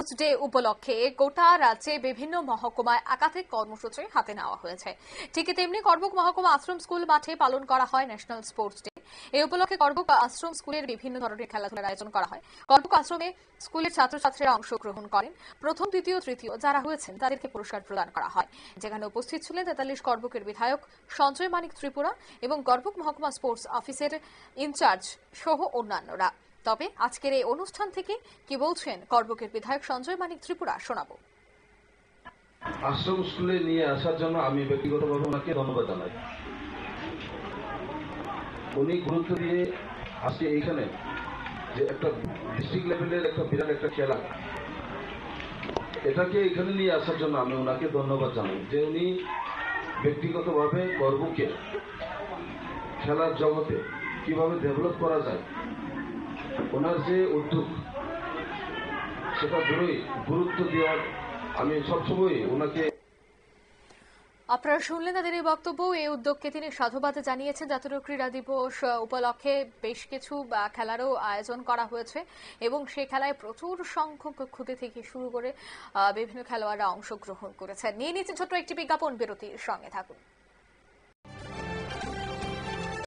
Sports day উপলক্ষে গোটা রাজ্যে বিভিন্ন মহকুমায় একাধিক কর্মসূচি হাতে নেওয়া হয়েছে। ঠিক তেমনি করবুক মহকুমা আশ্রম স্কুল মাঠে পালন করা হয় ন্যাশনাল স্পোর্টস ডে। এই উপলক্ষে করবুক আশ্রম স্কুলের বিভিন্ন ধরনের খেলাধুলার আয়োজন করা হয়। করবুক আশ্রমে স্কুলের ছাত্রছাত্রীরা অংশগ্রহণ করেন। প্রথম, দ্বিতীয়, তৃতীয় যারা হয়েছেন তাদেরকে পুরস্কার প্রদান করা হয়। যেখানে উপস্থিত ছিলেন 43 করবুকের বিধায়ক সঞ্জয় মানিক ত্রিপুরা এবং করবুক মহকুমা স্পোর্টস অফিসের ইনচার্জ সহ অন্যান্যরা। তবে আজকের এই অনুষ্ঠান থেকে কি বলছেন করবুকের বিধায়ক সঞ্জয় মানিক ত্রিপুরা শোনাবো। আশ্রম স্কুলে নিয়ে আসার জন্য আমি ব্যক্তিগতভাবে ওনাকে ধন্যবাদ জানাই। উনি গুরুত্ব দিয়ে আজকে এইখানে যে একটা ডিস্ট্রিক্ট লেভেলের একটা বিরাট একটা খেলা, এটাকে এখানে নিয়ে আসার জন্য আমি ওনাকে ধন্যবাদ জানাই যে উনি ব্যক্তিগতভাবে করবুকে খেলার জগতে কিভাবে ডেভেলপ করা যায়, ওনার যে উদ্যোগ সেটা ধরেই গুরুত্ব দেওয়ার আমি সবসময় ওনাকে। আপনারা শুনলেন তাদের এই বক্তব্য। এই উদ্যোগকে তিনি সাধুবাদ জানিয়েছেন। জাতীয় ক্রীড়া দিবস উপলক্ষে বেশ কিছু খেলারও আয়োজন করা হয়েছে এবং সেই খেলায় প্রচুর সংখ্যক খুদে থেকে শুরু করে বিভিন্ন খেলোয়াড়রা অংশগ্রহণ করেছেন। নিয়ে নিচ্ছেন ছোট্ট একটি বিজ্ঞাপন বিরতির সঙ্গে থাকুন।